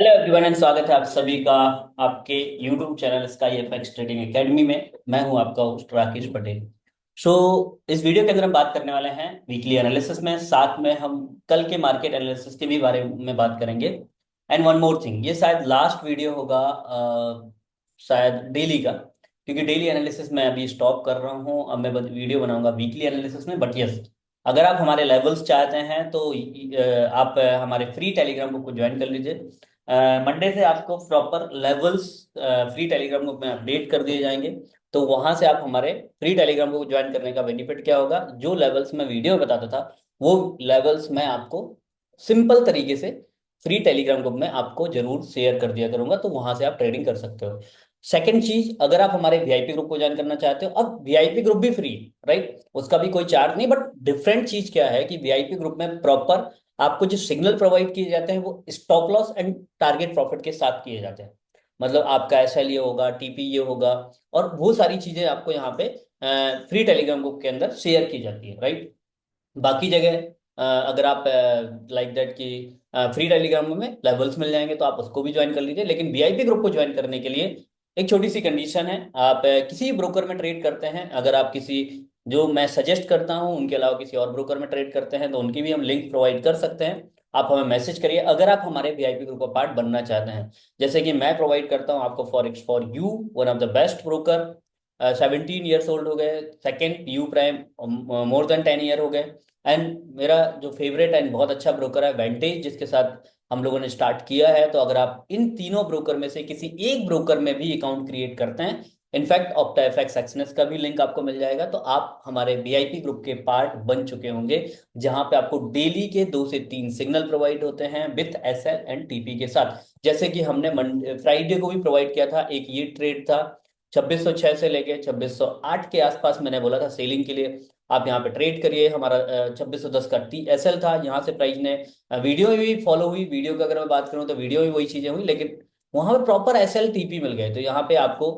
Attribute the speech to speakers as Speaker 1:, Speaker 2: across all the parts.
Speaker 1: Hello everyone and स्वागत है आप सभी का आपके YouTube channel sky FX trading academy में। मैं हूं आपका होस्ट राकेश पटेल। सो इस वीडियो के अंदर हम बात करने वाले हैं वीकली एनालिसिस में, साथ में हम कल के मार्केट एनालिसिस के भी बारे में बात करेंगे। एंड वन मोर थिंग, ये शायद लास्ट वीडियो होगा शायद डेली का, क्योंकि डेली एनालिसिस मैं अभी स्टॉप कर रहा हूँ। अब मैं वीडियो बनाऊंगा वीकली एनालिसिस में। बट यस, अगर आप हमारे लेवल्स चाहते हैं तो आप हमारे फ्री टेलीग्राम ग्रुप को ज्वाइन कर लीजिए। मंडे से आपको proper levels free Telegram group में अपडेट कर दिए जाएंगे। तो वहां से आप हमारे फ्री टेलीग्राम ग्रुप ज्वाइन करने का बेनिफिट क्या होगा, जो लेवल्स मैं वीडियो में बताता था वो लेवल्स मैं आपको सिंपल तरीके से फ्री टेलीग्राम ग्रुप में आपको जरूर शेयर कर दिया करूंगा, तो वहां से आप ट्रेडिंग कर सकते हो। सेकंड चीज, अगर आप हमारे वीआईपी ग्रुप को ज्वाइन करना चाहते हो, अब वीआईपी ग्रुप भी फ्री, राइट, उसका भी कोई चार्ज नहीं। बट डिफरेंट चीज क्या है कि वीआईपी ग्रुप में प्रॉपर आपको जो सिग्नल प्रोवाइड किए जाते हैं वो stop loss and target profit के साथ किए जाते हैं। मतलब आपका एसएल ये होगा, टीपी ये होगा, और वो सारी चीजें आपको यहाँ पे फ्री टेलीग्राम ग्रुप के अंदर शेयर की जाती है, राइट। बाकी जगह अगर आप लाइक दैट कि फ्री टेलीग्राम में लेवल्स मिल जाएंगे तो आप उसको भी ज्वाइन कर लीजिए। लेकिन वीआईपी ग्रुप को ज्वाइन करने के लिए एक छोटी सी कंडीशन है। आप किसी ब्रोकर में ट्रेड करते हैं, अगर आप किसी जो मैं सजेस्ट करता हूं उनके अलावा किसी और ब्रोकर में ट्रेड करते हैं तो उनकी भी हम लिंक प्रोवाइड कर सकते हैं। आप हमें मैसेज करिए अगर आप हमारे वीआईपी ग्रुप का पार्ट बनना चाहते हैं। जैसे कि मैं प्रोवाइड करता हूं आपको forex for you, one of the best broker. 17 years old हो गए, second you prime more than 10 year हो गए। एंड मेरा जो फेवरेट एंड बहुत अच्छा ब्रोकर है वेंटेज, जिसके साथ हम लोगों ने स्टार्ट किया है। तो अगर आप इन तीनों ब्रोकर में से किसी एक ब्रोकर में भी अकाउंट क्रिएट करते हैं, इनफैक्ट ऑप्टा एफएक्स एक्सनेस का भी लिंक आपको मिल जाएगा, तो आप हमारे वीआईपी ग्रुप के पार्ट बन चुके होंगे, जहां पे आपको डेली के 2 से 3 सिग्नल प्रोवाइड होते हैं विथ एसएल एंड टीपी के साथ। जैसे कि हमने फ्राइडे को भी प्रोवाइड किया था, एक ये ट्रेड था 2606 से लेके 2608 के आसपास, मैंने बोला था सेलिंग के लिए आप यहाँ पे ट्रेड करिए। हमारा 2610 का टी एस एल था, यहाँ से प्राइस ने वीडियो में भी फॉलो हुई। वीडियो की अगर मैं बात करूँ तो वीडियो में वही चीजें हुई, लेकिन वहां पे प्रॉपर एस एल टीपी मिल गए। तो यहाँ पे आपको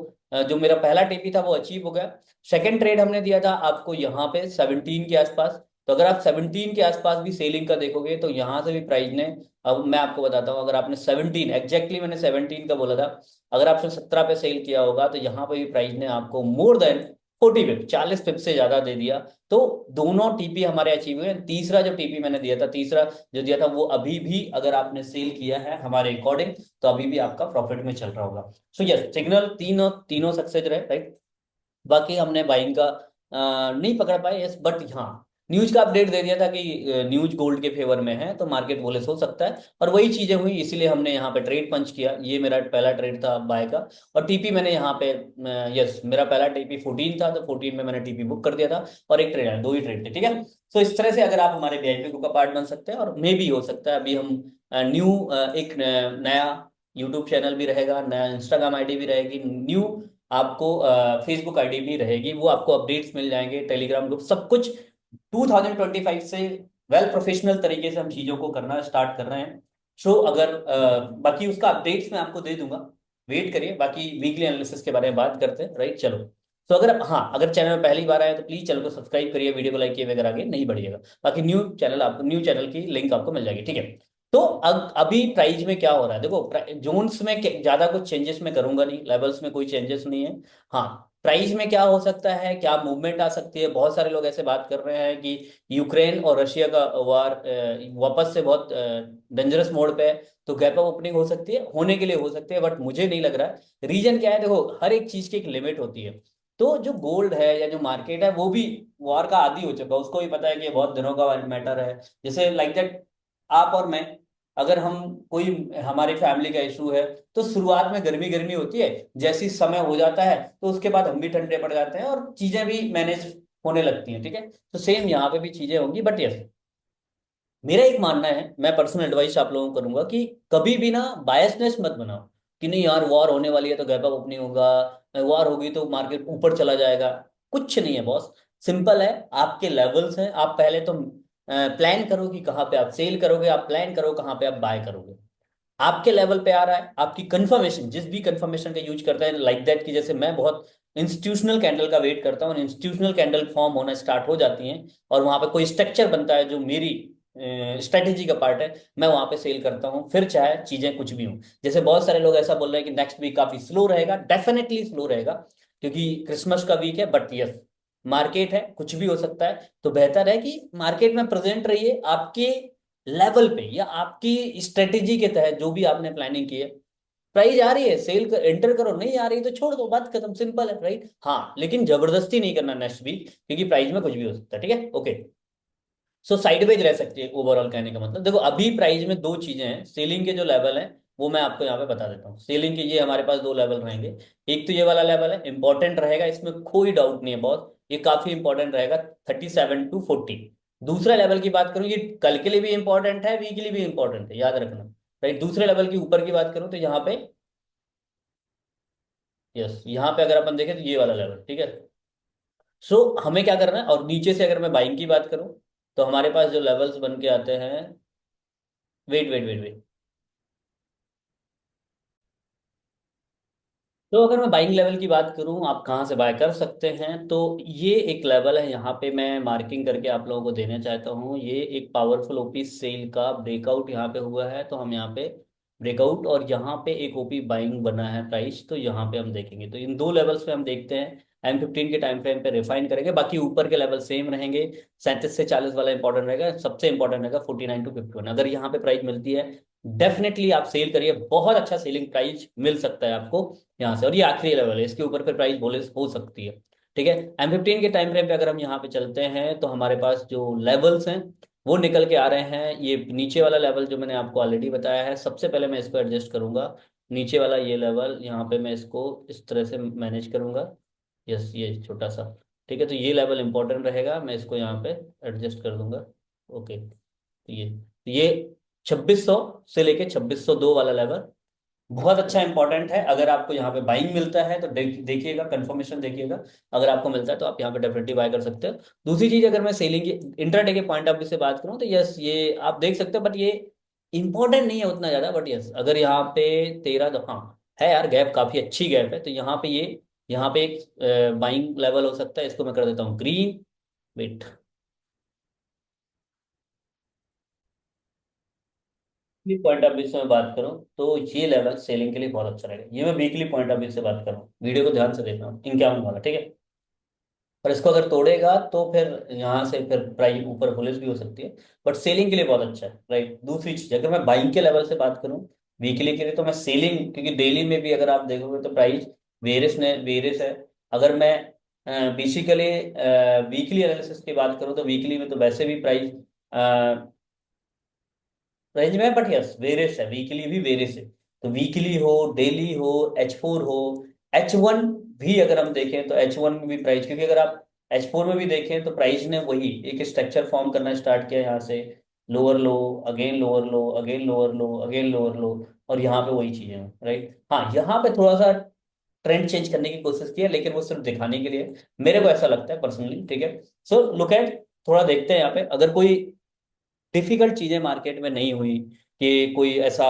Speaker 1: जो मेरा पहला टीपी था वो अचीव हो गया। सेकंड ट्रेड हमने दिया था आपको यहाँ पे 17 के आसपास। तो अगर आप 17 के आसपास भी सेलिंग का देखोगे तो यहाँ से भी प्राइस ने, अब मैं आपको बताता हूँ, अगर आपने 17 एग्जैक्टली मैंने 17 का बोला था, अगर आपने 17 पे सेल किया होगा तो यहाँ पे भी प्राइस ने आपको मोर देन 40 पिप, 40 पिप से ज्यादा दे दिया। तो दोनों टीपी हमारे अचीव हुए। तीसरा जो टीपी मैंने दिया था, तीसरा जो दिया था, वो अभी भी अगर आपने सेल किया है हमारे अकॉर्डिंग तो अभी भी आपका प्रॉफिट में चल रहा होगा। सो यस, सिग्नल तीनों तीनों सक्सेस रहे, राइट। बाकी हमने बाइंग का नहीं पकड़ पाए, यस, बट हाँ न्यूज का अपडेट दे दिया था कि न्यूज गोल्ड के फेवर में है, तो मार्केट बुलिश हो सकता है। और वही चीजें हुई, इसीलिए हमने यहाँ पे ट्रेड पंच किया। ये मेरा पहला ट्रेड था बाय का। और टीपी मैंने यहाँ पे, यस, मेरा पहला टीपी 14 था, तो 14 में मैंने टीपी बुक कर दिया था। और एक ट्रेड है, दो ही ट्रेड थे, ठीक है। तो इस तरह से अगर आप हमारे वीआईपी ग्रुप का पार्ट बन सकते हैं, और मे भी हो सकता है अभी हम न्यू एक नया यूट्यूब चैनल भी रहेगा, नया इंस्टाग्राम आईडी भी रहेगी, न्यू आपको फेसबुक आईडी भी रहेगी, वो आपको अपडेट्स मिल जाएंगे, टेलीग्राम ग्रुप, सब कुछ 2025 से वेल प्रोफेशनल तरीके से हम चीजों को करना स्टार्ट कर रहे हैं। सो अगर बाकी उसका अपडेट्स मैं आपको दे दूंगा, वेट करिए। बाकी वीकली एनालिसिस के बारे में बात करते हैं, राइट। चलो, तो अगर हाँ, अगर चैनल में पहली बार आए तो प्लीज चैनल को सब्सक्राइब करिए, वीडियो को लाइक किए बगैर आगे नहीं बढ़िएगा। बाकी न्यू चैनल की लिंक आपको मिल जाएगी, ठीक है। तो अभी प्राइस में क्या हो रहा है देखो, जोन्स में ज्यादा कुछ चेंजेस मैं करूंगा नहीं, लेवल्स में कोई चेंजेस नहीं है। हाँ, प्राइस में क्या हो सकता है, क्या मूवमेंट आ सकती है, बहुत सारे लोग ऐसे बात कर रहे हैं कि यूक्रेन और रशिया का वार वापस से बहुत डेंजरस मोड पे है, तो गैप अप ओपनिंग हो सकती है, होने के लिए हो सकती है, बट मुझे नहीं लग रहा है। रीजन क्या है, देखो हर एक चीज की एक लिमिट होती है। तो जो गोल्ड है या जो मार्केट है वो भी वॉर का आदी हो चुका है, उसको भी पता है कि ये बहुत दिनों का मैटर है। जैसे लाइक दैट, आप और मैं, अगर हम कोई हमारी फैमिली का इशू है, तो शुरुआत में गर्मी गर्मी होती है, जैसी समय हो जाता है तो उसके बाद हम भी ठंडे पड़ जाते हैं और चीजें भी मैनेज होने लगती हैं, ठीक है। तो सेम यहाँ पे भी चीजें होंगी। बट यस, मेरा एक मानना है, मैं पर्सनल एडवाइस आप लोगों को करूंगा कि कभी भी ना बायसनेस मत बनाओ कि नहीं यार वॉर होने वाली है तो गैप अप ओपनिंग होगा, वॉर होगी तो मार्केट ऊपर चला जाएगा। कुछ नहीं है बॉस, सिंपल है। आपके लेवल्स हैं, आप पहले तो प्लान करो कि कहाँ पे आप सेल करोगे, आप प्लान करो कहाँ पे आप बाय करोगे। आपके लेवल पे आ रहा है, आपकी कंफर्मेशन जिस भी कंफर्मेशन का यूज करता है, लाइक दैट कि जैसे मैं बहुत इंस्टीट्यूशनल कैंडल का वेट करता हूँ, इंस्टीट्यूशनल कैंडल फॉर्म होना स्टार्ट हो जाती हैं और वहां पे कोई स्ट्रक्चर बनता है जो मेरी स्ट्रेटेजी का पार्ट है, मैं वहां पे सेल करता हूँ, फिर चाहे चीजें कुछ भी हों। जैसे बहुत सारे लोग ऐसा बोल रहे हैं कि नेक्स्ट वीक काफी स्लो रहेगा, डेफिनेटली स्लो रहेगा क्योंकि क्रिसमस का वीक है, बट यस मार्केट है, कुछ भी हो सकता है। तो बेहतर है कि मार्केट में प्रेजेंट रहिए आपके लेवल पे या आपकी स्ट्रेटेजी के तहत जो भी आपने प्लानिंग की है। प्राइस आ रही है सेल कर एंटर करो, नहीं आ रही तो छोड़ दो, बात खत्म, सिंपल है, राइट। हाँ लेकिन जबरदस्ती नहीं करना नेक्स्ट वीक, क्योंकि प्राइस में कुछ भी हो सकता है, ठीक है, ओके। सो साइडवेज रह सकती है ओवरऑल, कहने का मतलब देखो अभी प्राइस में दो चीजें हैं, सेलिंग के जो लेवल हैं वो मैं आपको यहाँ पे बता देता हूँ। सेलिंग के ये हमारे पास दो लेवल रहेंगे। एक तो ये वाला लेवल है, इंपॉर्टेंट रहेगा, इसमें कोई डाउट नहीं है बॉस, ये काफी इंपॉर्टेंट रहेगा, 37 to 40। दूसरा लेवल की बात करूँ, ये कल के लिए भी इंपॉर्टेंट है, वीक के लिए भी इंपॉर्टेंट है, याद रखना, राइट। दूसरे लेवल की ऊपर की बात करूँ तो यहाँ पे, यस यहाँ पे अगर अपन देखें तो ये वाला लेवल, ठीक है। सो हमें क्या करना है, और नीचे से अगर मैं बाइंग की बात करूं तो हमारे पास जो लेवल्स बन के आते हैं, वेट वेट वेट वेट, तो अगर मैं बाइंग लेवल की बात करूं आप कहाँ से बाय कर सकते हैं, तो ये एक लेवल है, यहाँ पे मैं मार्किंग करके आप लोगों को देना चाहता हूँ। ये एक पावरफुल ओपी सेल का ब्रेकआउट यहाँ पे हुआ है, तो हम यहाँ पे ब्रेकआउट, और यहाँ पे एक ओपी बाइंग बना है प्राइस, तो यहाँ पे हम देखेंगे, तो इन दो लेवल्स पे हम देखते हैं। M15 के टाइम फ्रेम पे रिफाइन करेंगे, बाकी ऊपर के लेवल सेम रहेंगे। 37 से 40 वाला इंपॉर्टेंट रहेगा, सबसे इंपॉर्टेंट रहेगा 49 to 51। अगर यहाँ पे प्राइस मिलती है डेफिनेटली आप सेल करिए, बहुत अच्छा सेलिंग प्राइस मिल सकता है आपको यहाँ से। और ये आखिरी लेवल है, इसके ऊपर फिर प्राइस बोले हो सकती है, ठीक है। M15 के टाइम फ्रेम पे अगर हम यहाँ पे चलते हैं तो हमारे पास जो लेवल्स हैं वो निकल के आ रहे हैं। ये नीचे वाला लेवल जो मैंने आपको ऑलरेडी बताया है, सबसे पहले मैं इसको एडजस्ट करूंगा। नीचे वाला ये लेवल, यहाँ पे मैं इसको इस तरह से मैनेज करूंगा, यस ये छोटा सा, ठीक है। तो ये लेवल इंपॉर्टेंट रहेगा, मैं इसको यहाँ पे एडजस्ट कर दूंगा, ओके। तो ये 2600 से लेके 2602 वाला लेवल बहुत अच्छा इंपॉर्टेंट है। अगर आपको यहाँ पे बाइंग मिलता है तो देखिएगा, कंफर्मेशन देखिएगा, अगर आपको मिलता है तो आप यहाँ पे डेफिनेटली बाय कर सकते हो। दूसरी चीज, अगर मैं सेलिंग इंट्राडे के पॉइंट ऑफ व्यू से बात करूँ तो यस ये आप देख सकते हो, बट ये इंपॉर्टेंट नहीं है उतना ज्यादा, बट यस अगर यहाँ पे 13, तो हाँ है यार, गैप काफी अच्छी गैप है, तो यहाँ पे ये यहाँ पे एक बाइंग लेवल हो सकता है, इसको मैं कर देता हूँ green, wait. Point of view से मैं बात करूं तो ये लेवल सेलिंग के लिए बहुत अच्छा रहेगा, ये मैं वीकली पॉइंट ऑफ व्यू से बात कर रहा हूँ, वीडियो को ध्यान से देखना, इनक्यावन वाला, ठीक है। पर इसको अगर तोड़ेगा तो फिर यहाँ से फिर प्राइस ऊपर बुलिश भी हो सकती है, बट सेलिंग के लिए बहुत अच्छा है, राइट। दूसरी चीज, अगर मैं बाइंग के लेवल से बात करूँ वीकली के लिए, तो मैं सेलिंग, क्योंकि डेली में भी अगर आप देखोगे तो प्राइस वेरियस है। अगर मैं बेसिकली वीकली एनालिसिस की बात करूँ तो वीकली में तो वैसे भी प्राइस रेंज में, बट यस वेरियस है, वीकली भी वेरियस है। तो वीकली हो, डेली हो, H4 हो, H1 भी अगर हम देखें तो H1 में भी प्राइस, क्योंकि अगर आप H4 में भी देखें तो प्राइस ने वही एक स्ट्रक्चर फॉर्म करना स्टार्ट किया यहाँ से, लोअर लो, अगेन लोअर लो, अगेन लोअर लो, अगेन लोअर लो, और यहाँ पे वही चीजें हैं, राइट। हाँ यहाँ पे थोड़ा सा ट्रेंड चेंज करने की कोशिश की है, लेकिन वो सिर्फ दिखाने के लिए, मेरे को ऐसा लगता है पर्सनली, ठीक है। सो लुक एट, थोड़ा देखते हैं यहाँ पे, अगर कोई डिफिकल्ट चीजें मार्केट में नहीं हुई कि कोई ऐसा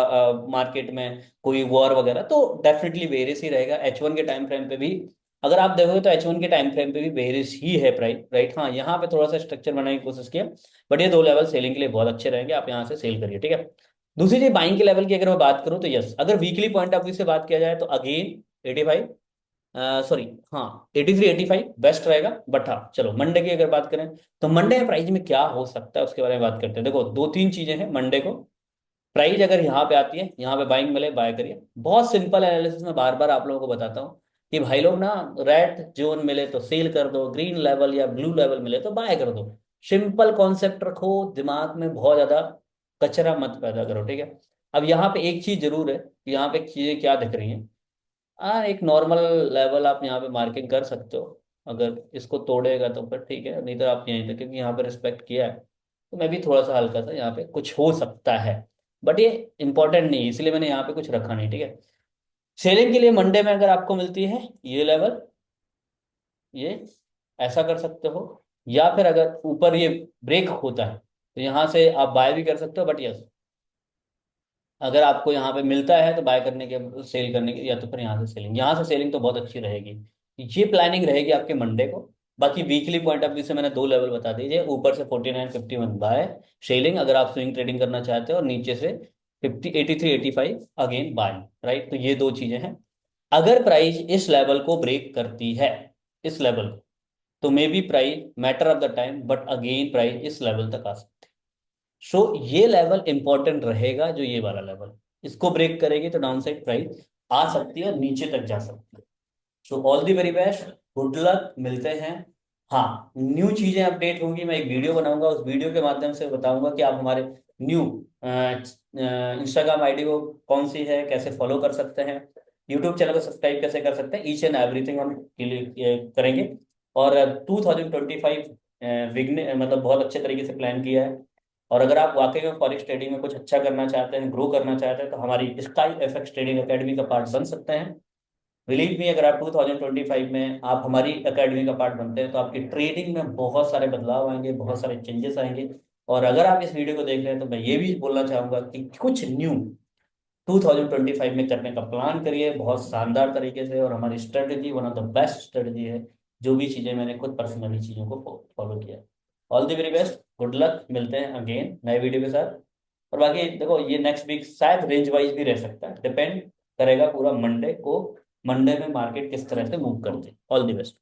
Speaker 1: मार्केट में कोई वॉर वगैरह, तो डेफिनेटली वेरियस ही रहेगा। H1 के टाइम फ्रेम पे भी अगर आप देखोगे तो H1 के टाइम फ्रेम पे भी वेरियस ही है प्राइस, राइट। हाँ यहाँ पे थोड़ा सा स्ट्रक्चर बनाने की कोशिश किया, बट ये दो लेवल सेलिंग के लिए बहुत अच्छे रहेंगे, आप यहाँ से सेल करिए, ठीक है। दूसरी चीज बाइंग के लेवल की अगर मैं बात करूँ तो यस, अगर वीकली पॉइंट ऑफ व्यू से बात किया जाए तो अगेन 85, सॉरी, हाँ 83 85 बेस्ट रहेगा। बट हाँ चलो मंडे की अगर बात करें तो मंडे प्राइस में क्या हो सकता है उसके बारे में बात करते हैं। देखो दो तीन चीजें हैं मंडे को, प्राइस अगर यहाँ पे आती है, यहाँ पे बाइंग मिले बाय करिए, बहुत सिंपल एनालिसिस में बार बार आप लोगों को बताता हूँ कि भाई लोग ना, रेड जोन मिले तो सेल कर दो, ग्रीन लेवल या ब्लू लेवल मिले तो बाय कर दो, सिंपल कॉन्सेप्ट रखो, दिमाग में बहुत ज्यादा कचरा मत पैदा करो, ठीक है। अब यहाँ पे एक चीज जरूर है, यहाँ पे चीजें क्या दिख रही हैं, हाँ एक नॉर्मल लेवल आप यहाँ पे मार्किंग कर सकते हो, अगर इसको तोड़ेगा तो फिर ठीक है, नहीं तो आप यहीं तक, क्योंकि यहाँ पे रिस्पेक्ट किया है तो मैं भी थोड़ा सा हल्का सा यहाँ पे कुछ हो सकता है, बट ये इंपॉर्टेंट नहीं है, इसलिए मैंने यहाँ पे कुछ रखा नहीं, ठीक है। सेलिंग के लिए मंडे में अगर आपको मिलती है ये लेवल, ये ऐसा कर सकते हो, या फिर अगर ऊपर ये ब्रेक होता है तो यहाँ से आप बाय भी कर सकते हो, बट यस अगर आपको यहाँ पे मिलता है तो बाय करने के, सेल करने के, या तो फिर यहाँ से सेलिंग, यहाँ से सेलिंग तो बहुत अच्छी रहेगी। ये प्लानिंग रहेगी आपके मंडे को, बाकी वीकली पॉइंट ऑफ व्यू से मैंने दो लेवल बता दीजिए, ऊपर से 49.51 बाय सेलिंग अगर आप स्विंग ट्रेडिंग करना चाहते हो, और नीचे से 83.85 अगेन बाय। राइट, तो ये दो चीजें हैं। अगर प्राइस इस लेवल को ब्रेक करती है, इस लेवल को, तो may be price matter of the time, but again price इस लेवल तक आ सकती है। सो ये लेवल इंपॉर्टेंट रहेगा, जो ये वाला लेवल, इसको ब्रेक करेगी तो डाउन साइड प्राइस आ सकती है और नीचे तक जा सकती है। So all the very best, good luck, मिलते हैं। हाँ, न्यू चीजें अपडेट होंगी, मैं एक वीडियो बनाऊंगा, उस वीडियो के माध्यम से बताऊंगा कि आप हमारे न्यू इंस्टाग्राम आईडी को कौन सी है, कैसे फॉलो कर सकते हैं, यूट्यूब चैनल को सब्सक्राइब कैसे कर सकते हैं, ईच एंड एवरीथिंग हम करेंगे। और 2025 विघ्न मतलब बहुत अच्छे तरीके से प्लान किया है। और अगर आप वाकई में फॉरेक्स ट्रेडिंग में कुछ अच्छा करना चाहते हैं, ग्रो करना चाहते हैं, तो हमारी स्काई एफएक्स ट्रेडिंग एकेडमी का पार्ट बन सकते हैं। बिलीव मी, अगर आप 2025 में आप हमारी एकेडमी का पार्ट बनते हैं, तो आपकी ट्रेडिंग में बहुत सारे बदलाव आएंगे, बहुत सारे चेंजेस आएंगे। और अगर आप इस वीडियो को देख रहे हैं, तो मैं ये भी बोलना चाहूंगा कि कुछ न्यू 2025 में करने का प्लान करिए बहुत शानदार तरीके से, और हमारी strategy one of the best strategy है, जो भी चीज़ें मैंने खुद पर्सनली चीज़ों को फॉलो किया। All the very best, good luck, मिलते हैं अगेन नए वीडियो के साथ। और बाकी देखो, ये नेक्स्ट वीक शायद रेंज वाइज भी रह सकता है, डिपेंड करेगा पूरा मंडे को, मंडे में मार्केट किस तरह से मूव करते हैं। All the best.